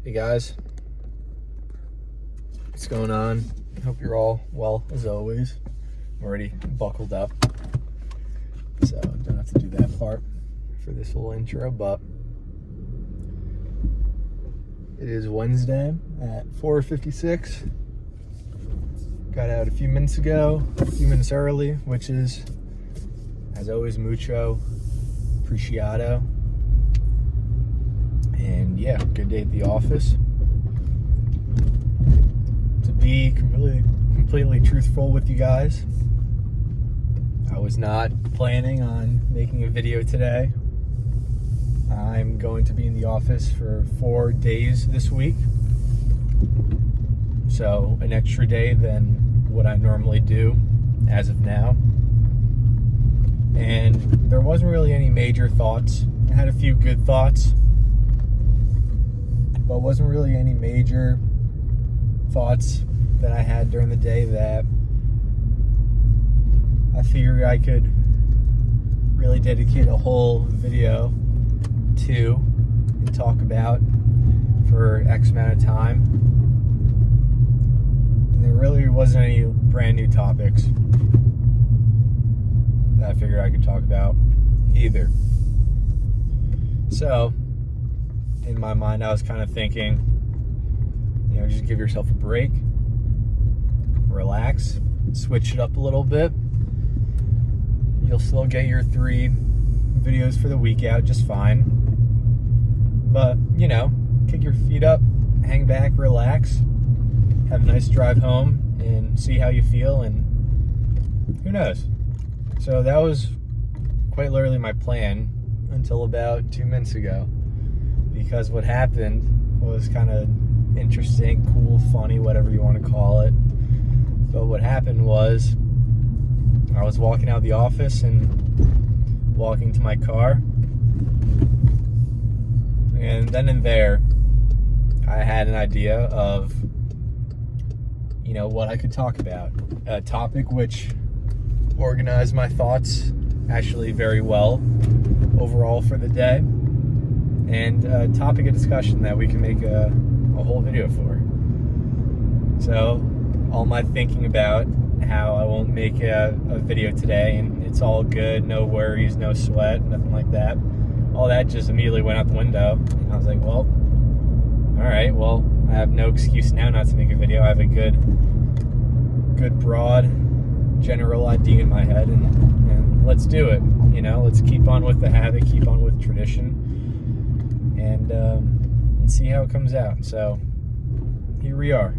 Hey guys, what's going on? I hope you're all well as always. I'm already buckled up, so I don't have to do that part for this little intro, but it is Wednesday at 4:56. Got out a few minutes ago, a few minutes early, which is, as always, mucho apreciado. And yeah, good day at the office. To be completely truthful with you guys, I was not planning on making a video today. I'm going to be in the office for 4 days this week. So an extra day than what I normally do as of now. And there wasn't really any major thoughts. I had a few good thoughts, but wasn't really any major thoughts that I had during the day that I figured I could really dedicate a whole video to and talk about for X amount of time. And there really wasn't any brand new topics that I figured I could talk about either. So in my mind, I was kind of thinking, just give yourself a break, relax, switch it up a little bit. You'll still get your 3 videos for the week out just fine. But, kick your feet up, hang back, relax, have a nice drive home, and see how you feel, and who knows. So that was quite literally my plan until about 2 minutes ago. Because what happened was kind of interesting, cool, funny, whatever you want to call it. But what happened was I was walking out of the office and walking to my car. And then and there, I had an idea of, what I could talk about. A topic which organized my thoughts actually very well overall for the day. And a topic of discussion that we can make a whole video for. So, all my thinking about how I won't make a video today, and it's all good, no worries, no sweat, nothing like that. All that just immediately went out the window. And I was like, well, alright, well, I have no excuse now not to make a video. I have a good broad, general idea in my head, and let's do it. Let's keep on with the habit, keep on with tradition. And see how it comes out. So here we are.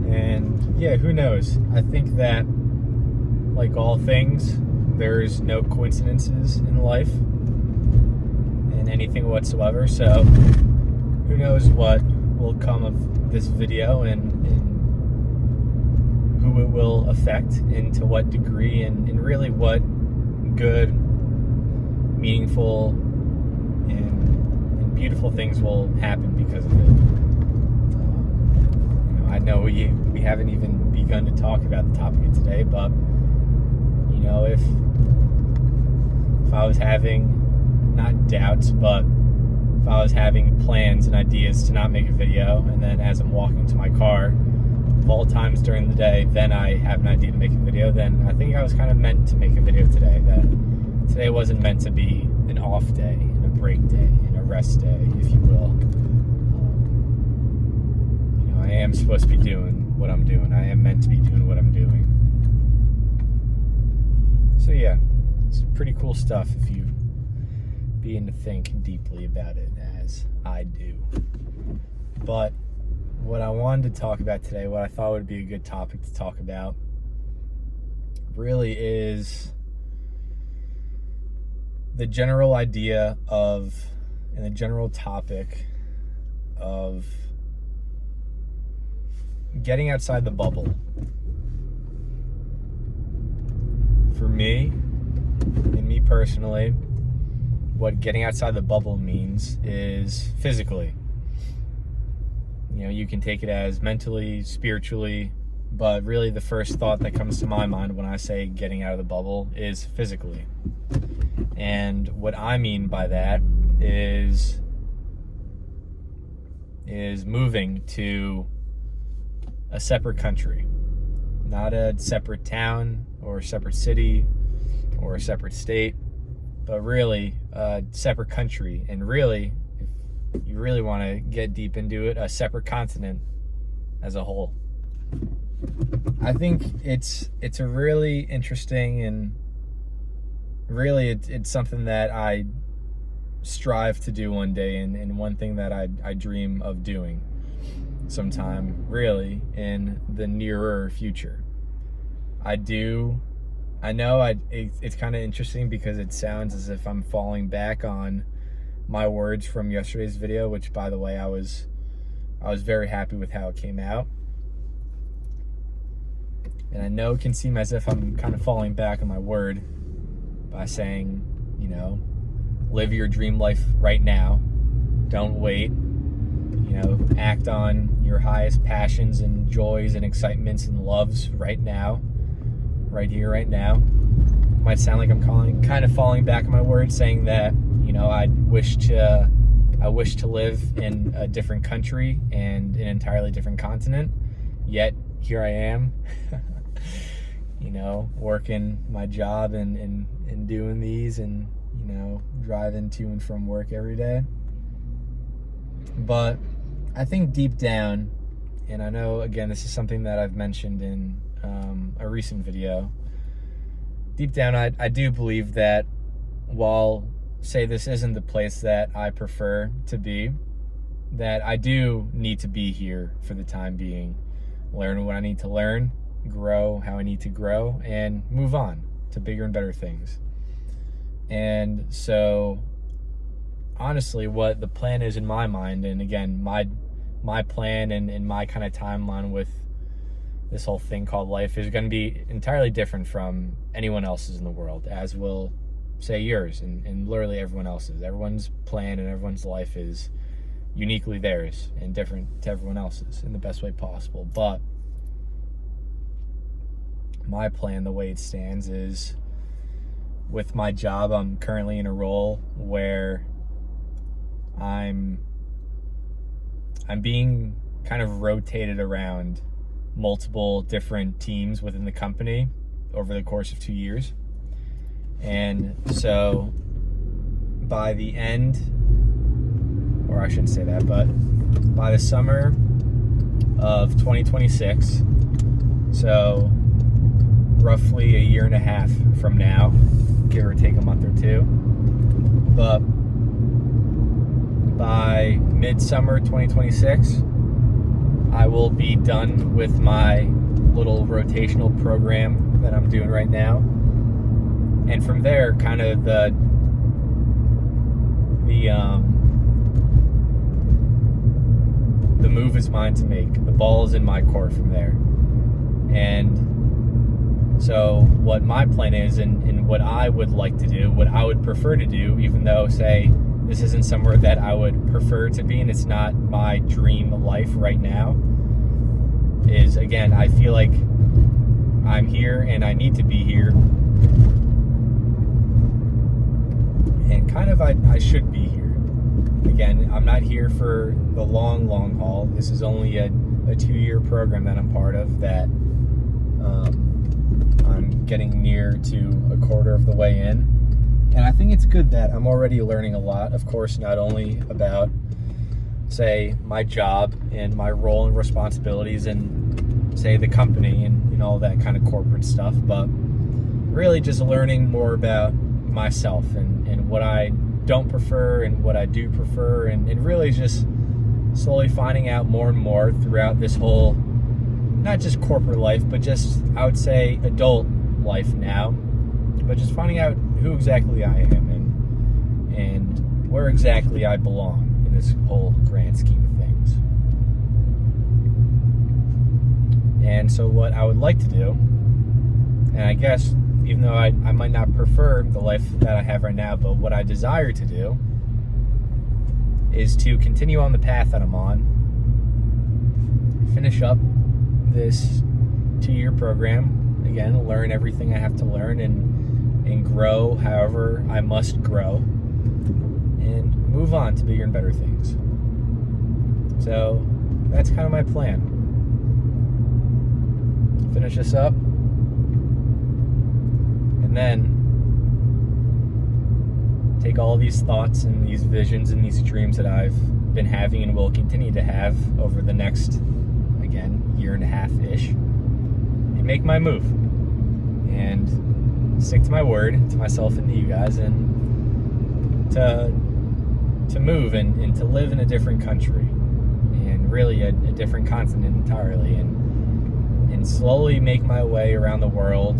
And yeah, who knows? I think that, like all things, there's no coincidences in life in anything whatsoever. So who knows what will come of this video and who it will affect and to what degree and really what good, meaningful, and beautiful things will happen because of it. I know we haven't even begun to talk about the topic of today, but if I was having, not doubts, but if I was having plans and ideas to not make a video, and then as I'm walking to my car, of all times during the day, then I have an idea to make a video, then I think I was kind of meant to make a video today. That today wasn't meant to be an off day, and a break day, and a rest day, if you will. I am supposed to be doing what I'm doing. I am meant to be doing what I'm doing. So yeah, it's pretty cool stuff if you begin to think deeply about it, as I do. But what I wanted to talk about today, what I thought would be a good topic to talk about, really is the general idea of, and the general topic of getting outside the bubble. For me, and me personally, what getting outside the bubble means is physically. You can take it as mentally, spiritually, but really the first thought that comes to my mind when I say getting out of the bubble is physically. And what I mean by that is moving to a separate country, not a separate town or a separate city or a separate state, but really a separate country, and really, if you really want to get deep into it, a separate continent as a whole. I think it's a really interesting, and really it's something that I strive to do one day, and one thing that I dream of doing sometime, really, in the nearer future. I know it's kind of interesting because it sounds as if I'm falling back on my words from yesterday's video, which, by the way, I was very happy with how it came out. And I know it can seem as if I'm kind of falling back on my word by saying, you know, live your dream life right now. Don't wait. You know, act on your highest passions and joys and excitements and loves right now. Right here, right now. Might sound like I'm kind of falling back on my word, saying that, you know, I wish to live in a different country and an entirely different continent. Yet here I am, you know, working my job and doing these, and, you know, driving to and from work every day. But I think deep down, and I know, again, this is something that I've mentioned in a recent video, deep down I do believe that while, say, this isn't the place that I prefer to be, that I do need to be here for the time being, learn what I need to learn, grow how I need to grow, and move on to bigger and better things. And so, honestly, what the plan is in my mind, and again, my plan and my kind of timeline with this whole thing called life is going to be entirely different from anyone else's in the world, as will, say, yours and literally everyone else's. Everyone's plan and everyone's life is uniquely theirs and different to everyone else's in the best way possible. But my plan, the way it stands, is with my job, I'm currently in a role where I'm being kind of rotated around multiple different teams within the company over the course of 2 years. And so by the end, or I shouldn't say that, but by the summer of 2026, so roughly a year and a half from now, give or take a month or two, but by midsummer 2026, I will be done with my little rotational program that I'm doing right now. And from there, kind of the move is mine to make. The ball is in my court from there. And so what my plan is, and what I would like to do, what I would prefer to do, even though, say, this isn't somewhere that I would prefer to be and it's not my dream life right now, is, again, I feel like I'm here and I need to be here. And kind of I should be here. Again, I'm not here for the long haul. This is only a 2-year program that I'm part of, that I'm getting near to a quarter of the way in. And I think it's good that I'm already learning a lot, of course, not only about, say, my job and my role and responsibilities and, say, the company and all that kind of corporate stuff, but really just learning more about myself and what I don't prefer and what I do prefer, and really just slowly finding out more and more throughout this whole, not just corporate life, but just, I would say, adult life now, but just finding out who exactly I am and where exactly I belong in this whole grand scheme of things. And so what I would like to do, and I guess even though I might not prefer the life that I have right now, but what I desire to do is to continue on the path that I'm on, finish up this 2-year program, again, learn everything I have to learn, and and grow however I must grow and move on to bigger and better things. So that's kind of my plan. Finish this up, and then take all these thoughts and these visions and these dreams that I've been having and will continue to have over the next, again, year and a half-ish, and make my move and stick to my word, to myself and to you guys, and to move and to live in a different country, and really a different continent entirely, and slowly make my way around the world,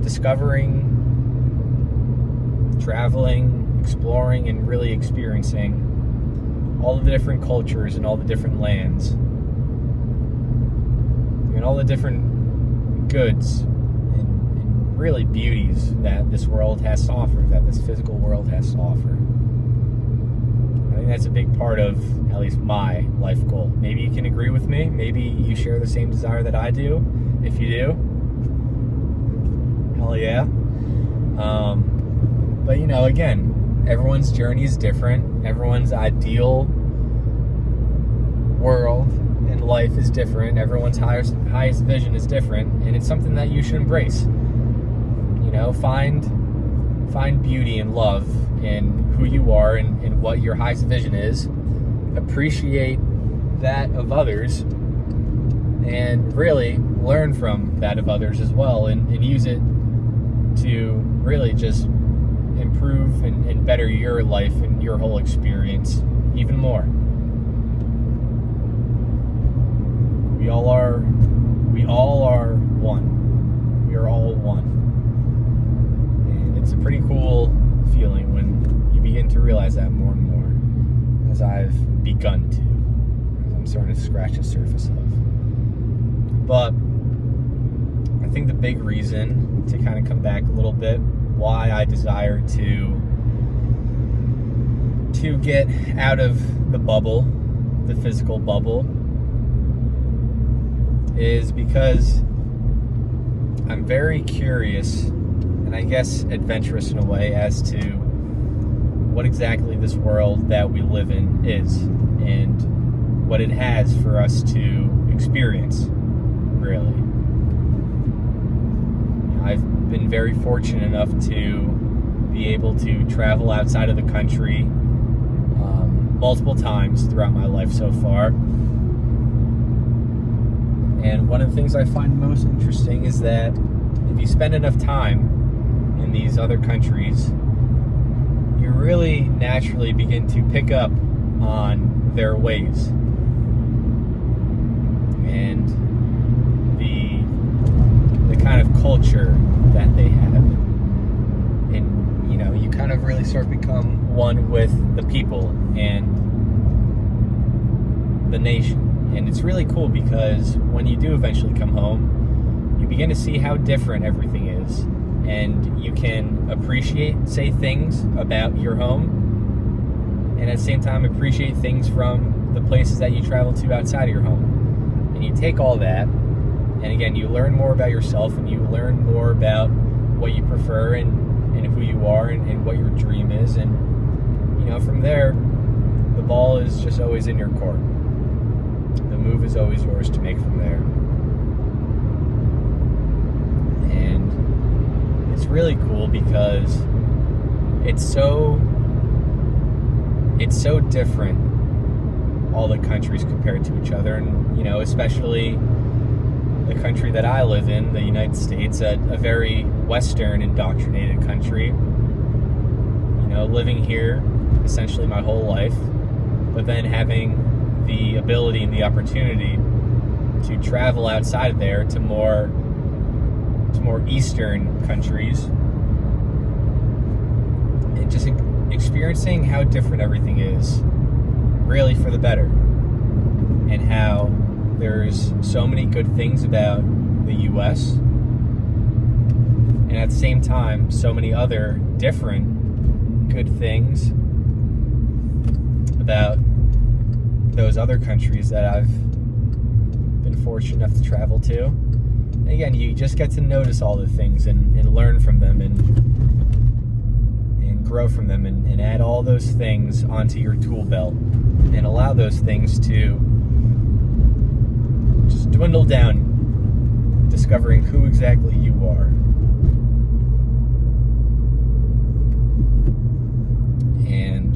discovering, traveling, exploring, and really experiencing all of the different cultures and all the different lands and all the different goods and really beauties that this world has to offer, that this physical world has to offer. I think that's a big part of at least my life goal. Maybe you can agree with me. Maybe you share the same desire that I do. If you do, hell yeah. But again, everyone's journey is different. Everyone's ideal world and life is different. Everyone's highest vision is different, and it's something that you should embrace. Find beauty and love in who you are and what your highest vision is. Appreciate that of others, and really learn from that of others as well, and use it to really just improve and better your life and your whole experience even more. We all are one. We are all one. And it's a pretty cool feeling when you begin to realize that more and more, as I've begun to. I'm starting to scratch the surface of. But I think the big reason, to kind of come back a little bit, why I desire to get out of the bubble, the physical bubble, is because I'm very curious, and I guess adventurous in a way, as to what exactly this world that we live in is, and what it has for us to experience, really. I've been very fortunate enough to be able to travel outside of the country multiple times throughout my life so far. And one of the things I find most interesting is that if you spend enough time in these other countries, you really naturally begin to pick up on their ways and the kind of culture that they have. And you kind of really sort of become one with the people and the nation. And it's really cool because when you do eventually come home, you begin to see how different everything is. And you can appreciate, say, things about your home, and at the same time appreciate things from the places that you travel to outside of your home. And you take all that, and again, you learn more about yourself, and you learn more about what you prefer and who you are and what your dream is. And, from there, the ball is just always in your court. The move is always yours to make from there. And it's really cool because it's so different, all the countries compared to each other. And especially the country that I live in, the United States, a very Western indoctrinated country, living here essentially my whole life, but then having the ability and the opportunity to travel outside of there to more Eastern countries, and just experiencing how different everything is, really for the better, and how there's so many good things about the US, and at the same time so many other different good things about those other countries that I've been fortunate enough to travel to. again, you just get to notice all the things and learn from them and grow from them and add all those things onto your tool belt and allow those things to just dwindle down, discovering who exactly you are. And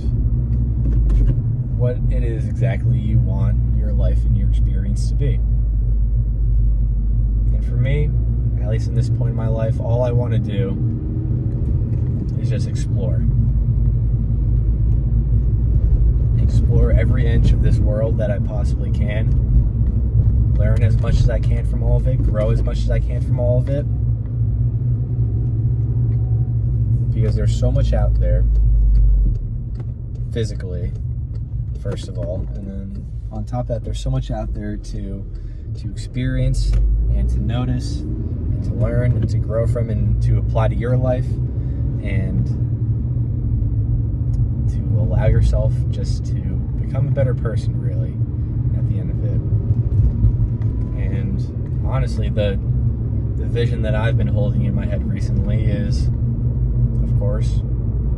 what it is exactly you want your life and your experience to be. And for me, at least in this point in my life, all I want to do is just explore. Explore every inch of this world that I possibly can. Learn as much as I can from all of it. Grow as much as I can from all of it. Because there's so much out there, physically, first of all. And then on top of that, there's so much out there to experience and to notice and to learn and to grow from and to apply to your life. And to allow yourself just to become a better person, really, at the end of it. And honestly, the vision that I've been holding in my head recently is, of course,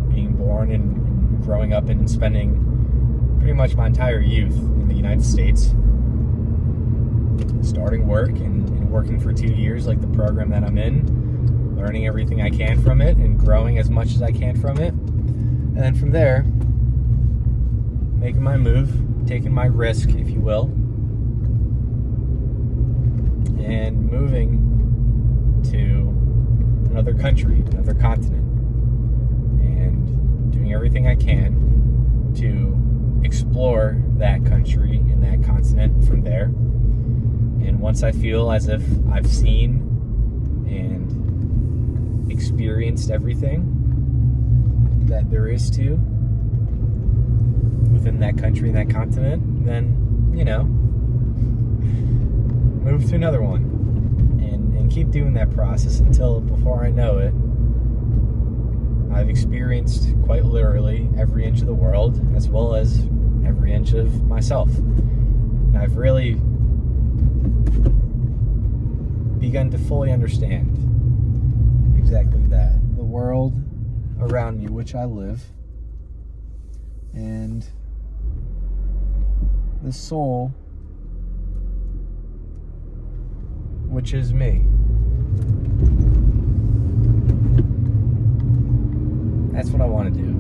being born and growing up and spending pretty much my entire youth in the United States, starting work and working for 2 years, like the program that I'm in, learning everything I can from it and growing as much as I can from it. And then from there, making my move, taking my risk, if you will, and moving to another country, another continent, and doing everything I can to explore that country and that continent from there. And once I feel as if I've seen and experienced everything that there is to within that country and that continent, then, move to another one and keep doing that process until, before I know it, I've experienced quite literally every inch of the world as well as every inch of myself. And I've really begun to fully understand exactly that. The world around me, which I live, and the soul, which is me. That's what I want to do.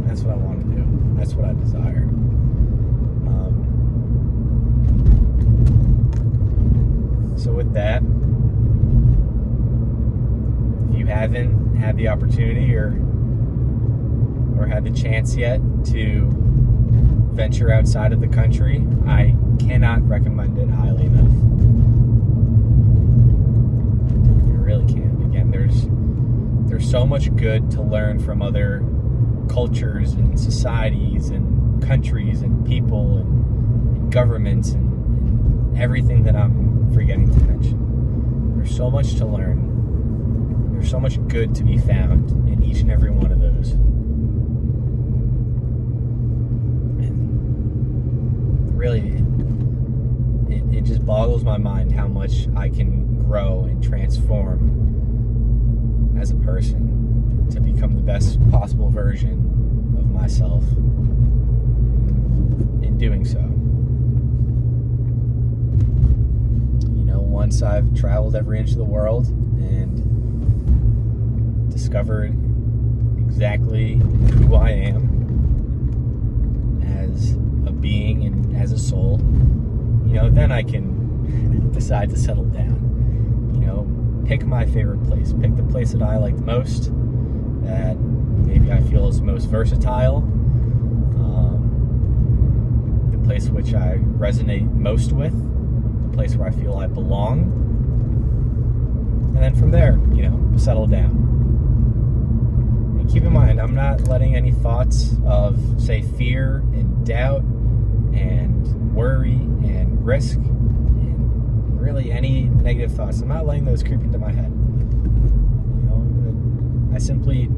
That's what I want to do. That's what I desire. So with that, if you haven't had the opportunity or had the chance yet to venture outside of the country, I cannot recommend it highly enough. You really can't. Again, there's so much good to learn from other cultures and societies and countries and people and governments and everything that I'm forgetting to mention. There's so much to learn. There's so much good to be found in each and every one of those. And really, it just boggles my mind how much I can grow and transform as a person to become the best possible version of myself in doing so. Once I've traveled every inch of the world and discovered exactly who I am as a being and as a soul, then I can decide to settle down. Pick my favorite place. Pick the place that I like the most, that maybe I feel is most versatile, the place which I resonate most with, place where I feel I belong, and then from there, settle down. And keep in mind, I'm not letting any thoughts of, say, fear and doubt and worry and risk and really any negative thoughts, I'm not letting those creep into my head. I simply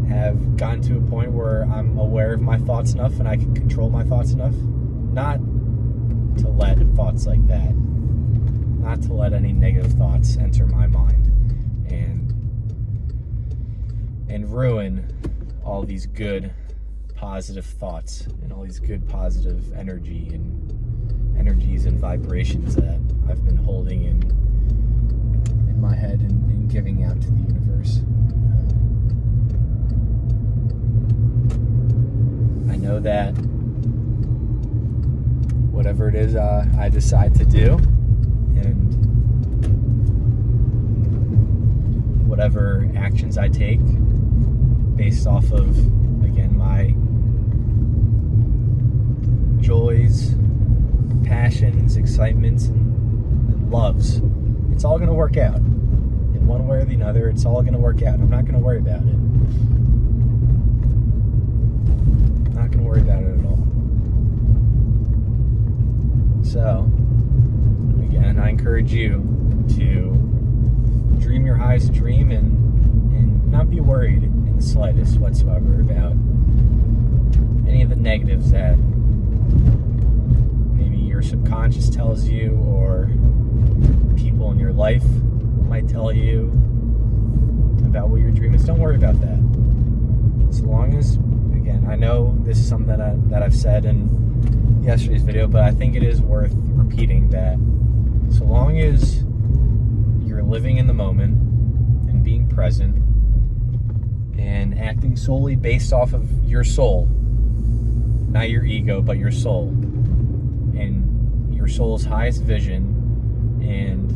have gotten to a point where I'm aware of my thoughts enough and I can control my thoughts enough, not to let thoughts like that, not to let any negative thoughts enter my mind and ruin all these good positive thoughts and all these good positive energies and vibrations that I've been holding in my head and giving out to the universe. I know that whatever it is I decide to do, and whatever actions I take based off of, again, my joys, passions, excitements, and loves, it's all going to work out. In one way or the other, it's all going to work out. I'm not going to worry about it. I'm not going to worry about it at all. So, again, I encourage you to dream your highest dream and not be worried in the slightest whatsoever about any of the negatives that maybe your subconscious tells you or people in your life might tell you about what your dream is. Don't worry about that. So long as, again, I know this is something that I've said in yesterday's video, but I think it is worth repeating that so long as you're living in the moment and being present and acting solely based off of your soul, not your ego, but your soul, and your soul's highest vision and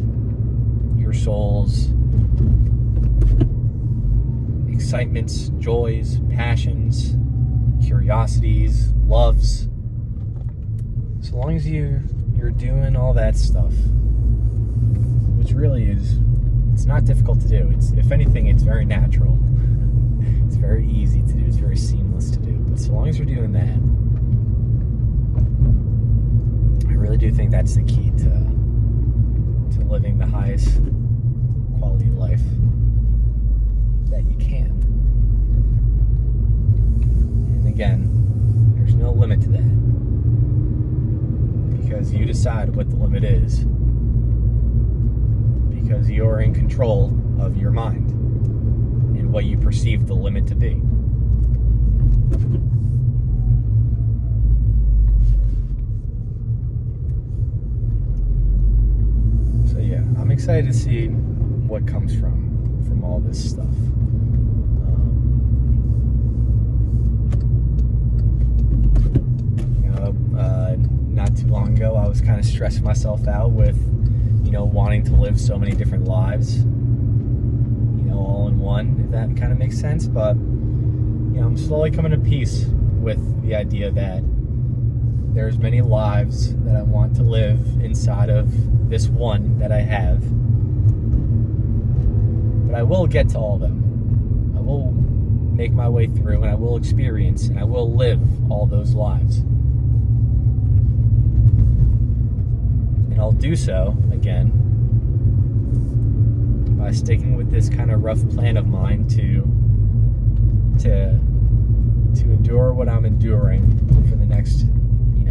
your soul's excitements, joys, passions, curiosities, loves. So long as you're doing all that stuff, which really is, it's not difficult to do. It's, if anything, it's very natural. It's very easy to do. It's very seamless to do. But so long as you're doing that, I really do think that's the key to living the highest quality of life that you can. And again, there's no limit to that, because you decide what the limit is, because you're in control of your mind and what you perceive the limit to be. So yeah, I'm excited to see what comes from all this stuff. Not too long ago, I was kind of stressing myself out with, wanting to live so many different lives, all in one, if that kind of makes sense. But, I'm slowly coming to peace with the idea that there's many lives that I want to live inside of this one that I have. But I will get to all of them. I will make my way through, and I will experience, and I will live all those lives. And I'll do so, again, by sticking with this kind of rough plan of mine to endure what I'm enduring for the next,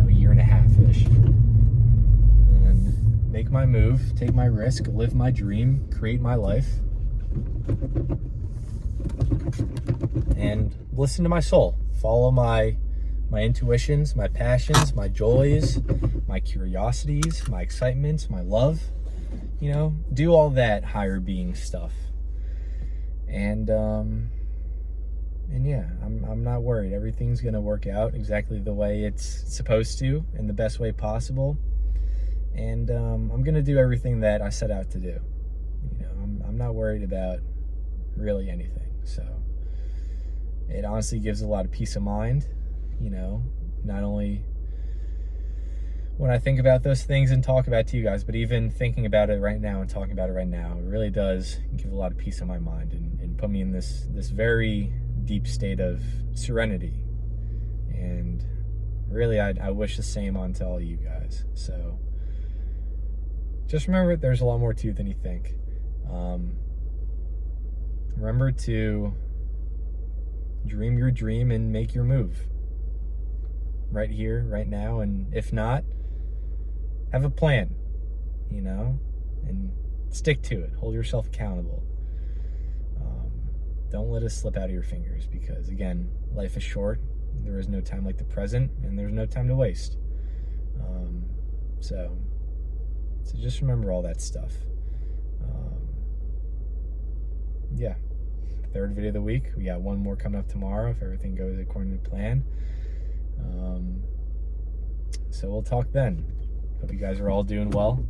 year and a half-ish. And then make my move, take my risk, live my dream, create my life. And listen to my soul. Follow my intuitions, my passions, my joys, my curiosities, my excitements, my love. Do all that higher being stuff. And yeah, I'm not worried. Everything's gonna work out exactly the way it's supposed to, in the best way possible. And I'm gonna do everything that I set out to do. I'm not worried about really anything. So it honestly gives a lot of peace of mind. Not only when I think about those things and talk about it to you guys, but even thinking about it right now and talking about it right now, it really does give a lot of peace of my mind and put me in this very deep state of serenity. And really, I wish the same onto all you guys. So just remember, there's a lot more to you than you think. Remember to dream your dream and make your move. Right here, right now, and if not, have a plan, you know, and stick to it. Hold yourself accountable. Don't let it slip out of your fingers, because again, life is short. There is no time like the present, and there's no time to waste. So just remember all that stuff. Yeah, third video of the week. We got one more coming up tomorrow if everything goes according to plan. So we'll talk then. Hope you guys are all doing well.